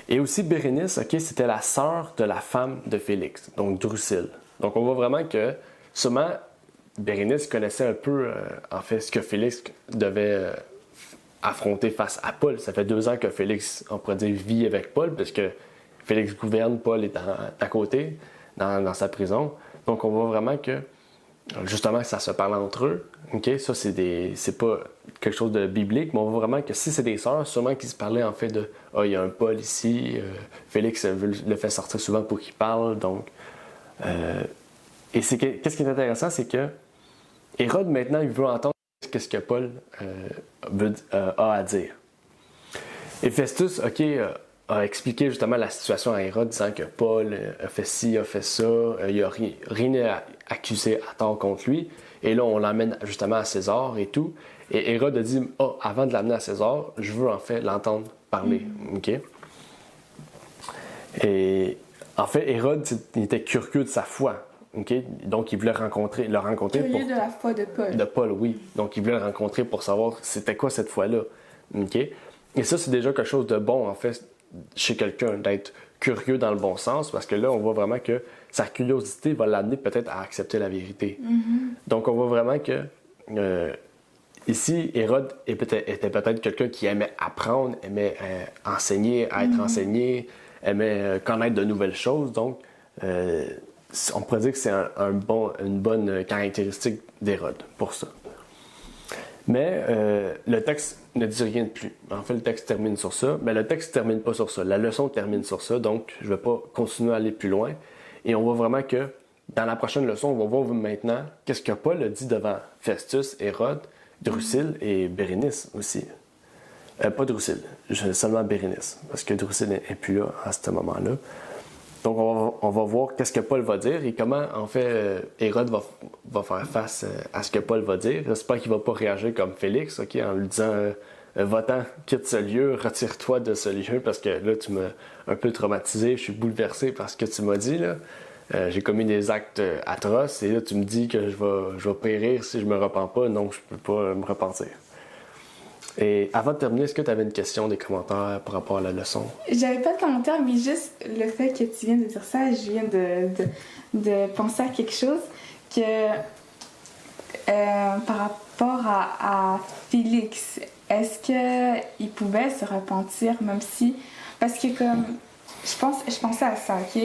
Et aussi, Bérénice, OK, c'était la sœur de la femme de Félix, donc Drusille. Donc, on voit vraiment que, sûrement, Bérénice connaissait un peu, en fait, ce que Félix devait affronter face à Paul. Ça fait 2 ans que Félix, on pourrait dire, vit avec Paul, parce que Félix gouverne, Paul est à côté, dans sa prison. Donc, on voit vraiment que, justement, ça se parle entre eux. Okay? Ça, c'est pas quelque chose de biblique, mais on voit vraiment que si c'est des sœurs, sûrement qu'ils se parlaient en fait de « Ah, il y a un Paul ici, Félix le fait sortir souvent pour qu'il parle. » Donc, et qu'est-ce qui est intéressant, c'est que Hérode, maintenant, il veut entendre ce que Paul a à dire. Et Festus, OK, a expliqué justement la situation à Hérode, disant que Paul a fait ci, a fait ça, il n'y a rien accusé à tort contre lui. Et là, on l'emmène justement à César et tout. Et Hérode a dit, avant de l'amener à César, je veux en fait l'entendre parler. Okay? Et en fait, Hérode, il était curieux de sa foi. Okay? Donc, il voulait le rencontrer. Curieux de la foi de Paul. De Paul, oui. Donc, il voulait le rencontrer pour savoir c'était quoi cette foi-là. Okay? Et ça, c'est déjà quelque chose de bon, en fait, chez quelqu'un, d'être curieux dans le bon sens, parce que là, on voit vraiment que sa curiosité va l'amener peut-être à accepter la vérité. Donc, on voit vraiment que ici, Hérode était peut-être quelqu'un qui aimait apprendre, aimait enseigner, être enseigné, aimait connaître de nouvelles choses. Donc, on pourrait dire que c'est une bonne caractéristique d'Hérode pour ça. Mais le texte ne dit rien de plus. En fait, le texte termine sur ça, mais le texte ne termine pas sur ça. La leçon termine sur ça, donc je ne vais pas continuer à aller plus loin. Et on voit vraiment que dans la prochaine leçon, on va voir maintenant qu'est-ce que Paul a dit devant Festus, Hérode, Drusille et Bérénice aussi. Pas Drusille, seulement Bérénice, parce que Drusille n'est plus là à ce moment-là. Donc, on va voir qu'est-ce que Paul va dire et comment, en fait, Hérode va faire face à ce que Paul va dire. J'espère qu'il ne va pas réagir comme Félix, OK, en lui disant va-t'en, quitte ce lieu, retire-toi de ce lieu, parce que là, tu m'as un peu traumatisé, je suis bouleversé par ce que tu m'as dit, là. J'ai commis des actes atroces et là, tu me dis que je vais périr si je me repens pas, donc je peux pas me repentir. Et avant de terminer, est-ce que tu avais une question, des commentaires par rapport à la leçon? J'avais pas de commentaires, mais juste le fait que tu viens de dire ça, je viens de penser à quelque chose que par rapport à Félix, est-ce qu'il pouvait se repentir même si... Parce que comme... Je pensais à ça, OK?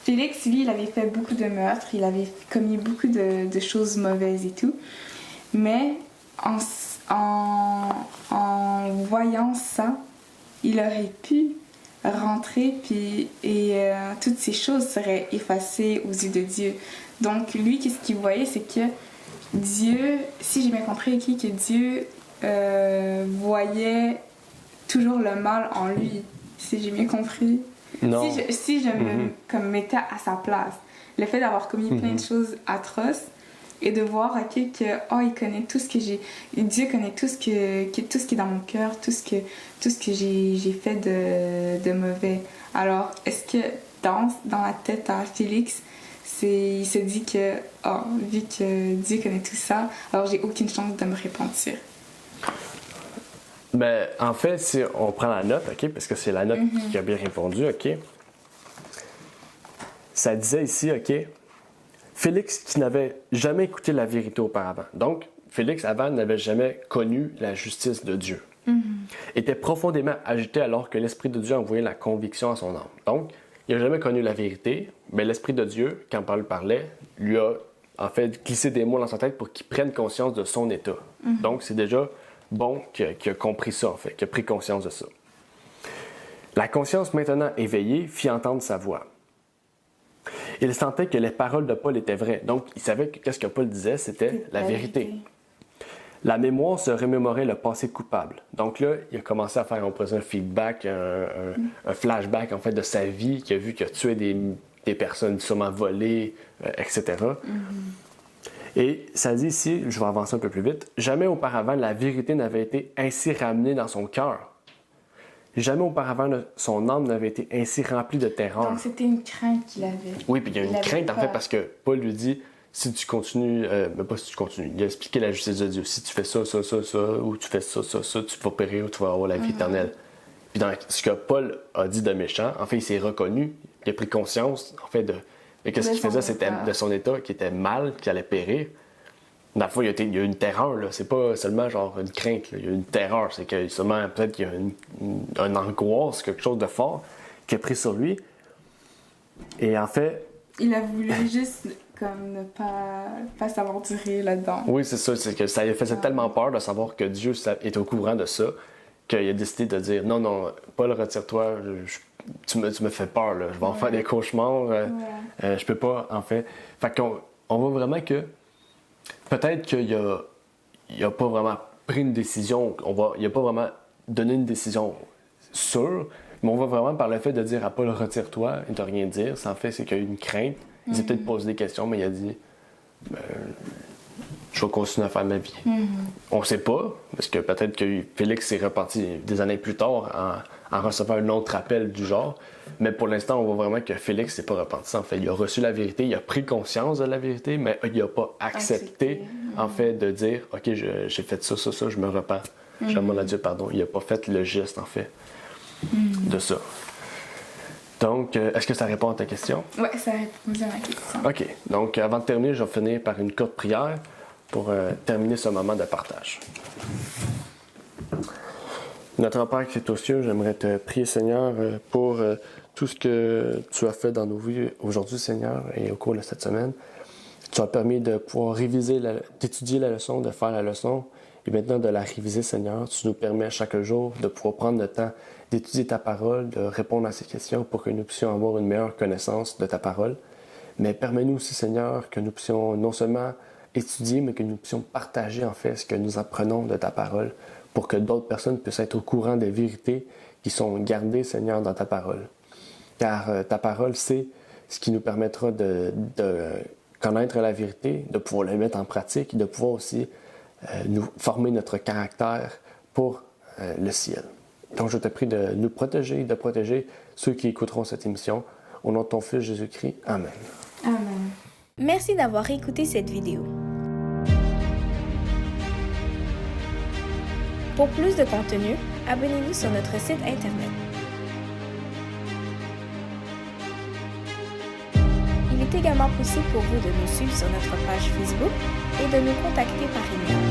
Félix, lui, il avait fait beaucoup de meurtres, il avait commis beaucoup de choses mauvaises et tout. Mais en voyant ça, il aurait pu rentrer et toutes ces choses seraient effacées aux yeux de Dieu. Donc lui, qu'est-ce qu'il voyait, c'est que Dieu, si j'ai bien compris, que Dieu voyait toujours le mal en lui, si j'ai bien compris. Non. Si je me comme, mettais à sa place, le fait d'avoir commis plein de choses atroces et de voir ok, que il connaît tout ce que j'ai, Dieu connaît tout ce qui est dans mon cœur, tout ce que j'ai fait de mauvais. Alors, est-ce que dans la tête à Félix, il se dit que vu que Dieu connaît tout ça, alors j'ai aucune chance de me repentir? Ben, en fait, si on prend la note, OK, parce que c'est la note qui a bien répondu, OK. Ça disait ici, OK, Félix qui n'avait jamais écouté la vérité auparavant. Donc, Félix, avant, n'avait jamais connu la justice de Dieu. Était profondément agité alors que l'Esprit de Dieu envoyait la conviction à son âme. Donc, il n'a jamais connu la vérité, mais l'Esprit de Dieu, quand Paul parlait, lui a en fait glissé des mots dans sa tête pour qu'il prenne conscience de son état. Donc, c'est déjà bon qu'il a compris ça, en fait, qu'il a pris conscience de ça. La conscience maintenant éveillée fit entendre sa voix. Il sentait que les paroles de Paul étaient vraies. Donc, il savait que ce que Paul disait, c'était la vérité. La mémoire se remémorait le passé coupable. Donc là, il a commencé à faire, on pourrait dire, un feedback, un flashback, en fait, de sa vie, qu'il a vu qu'il a tué des personnes, sûrement volées, etc. Et ça dit ici, je vais avancer un peu plus vite, jamais auparavant la vérité n'avait été ainsi ramenée dans son cœur. Jamais auparavant son âme n'avait été ainsi remplie de terreur. Donc c'était une crainte qu'il avait. Oui, puis il y a une crainte en fait parce que Paul lui dit, si tu continues, mais pas si tu continues, il a expliqué la justice de Dieu. Si tu fais ça, ou tu fais ça, tu vas périr ou tu vas avoir la vie éternelle. Puis dans ce que Paul a dit de méchant, en fait, il s'est reconnu, il a pris conscience en fait de ce qu'il faisait, c'était de son état qui était mal, qui allait périr. Dans le fond, il y a une terreur, là. C'est pas seulement genre une crainte, là. Il y a une terreur. C'est que seulement, peut-être qu'il y a une angoisse, quelque chose de fort qui a pris sur lui. Et en fait... Il a voulu juste comme ne pas s'aventurer là-dedans. Oui, c'est ça. C'est que ça lui faisait tellement peur de savoir que Dieu est au courant de ça qu'il a décidé de dire « Non, Paul, retire-toi. Tu me fais peur, là. Je vais en faire des cauchemars. Je peux pas, en fait. » Fait qu'on voit vraiment que peut-être qu'il n'a pas vraiment pris une décision, il n'a pas vraiment donné une décision sûre, mais on va vraiment par le fait de dire à Paul, retire-toi, et de rien dire. Ça en fait, c'est qu'il y a eu une crainte. Il s'est peut-être posé des questions, mais il a dit, je vais continuer à faire ma vie. On ne sait pas, parce que peut-être que Félix s'est reparti des années plus tard en recevant un autre appel du genre. Mais pour l'instant, on voit vraiment que Félix ne s'est pas repenti. En fait, il a reçu la vérité, il a pris conscience de la vérité, mais il n'a pas accepté, en fait, de dire « OK, j'ai fait ça, je me repens. Je demande à Dieu pardon. » Il n'a pas fait le geste, en fait, de ça. Donc, est-ce que ça répond à ta question? Oui, ça répond à ma question. OK. Donc, avant de terminer, je vais finir par une courte prière pour terminer ce moment de partage. Notre Père qui est aux cieux, j'aimerais te prier, Seigneur, pour tout ce que tu as fait dans nos vies aujourd'hui, Seigneur, et au cours de cette semaine. Tu as permis de pouvoir d'étudier la leçon, de faire la leçon, et maintenant de la réviser, Seigneur. Tu nous permets chaque jour de pouvoir prendre le temps d'étudier ta parole, de répondre à ces questions pour que nous puissions avoir une meilleure connaissance de ta parole. Mais permets-nous aussi, Seigneur, que nous puissions non seulement étudier, mais que nous puissions partager en fait ce que nous apprenons de ta parole pour que d'autres personnes puissent être au courant des vérités qui sont gardées, Seigneur, dans ta parole. Car ta parole, c'est ce qui nous permettra de connaître la vérité, de pouvoir la mettre en pratique, de pouvoir aussi nous former notre caractère pour le ciel. Donc, je te prie de nous protéger, de protéger ceux qui écouteront cette émission. Au nom de ton Fils Jésus-Christ. Amen. Amen. Merci d'avoir écouté cette vidéo. Pour plus de contenu, abonnez-vous sur notre site Internet. Il est également possible pour vous de nous suivre sur notre page Facebook et de nous contacter par email.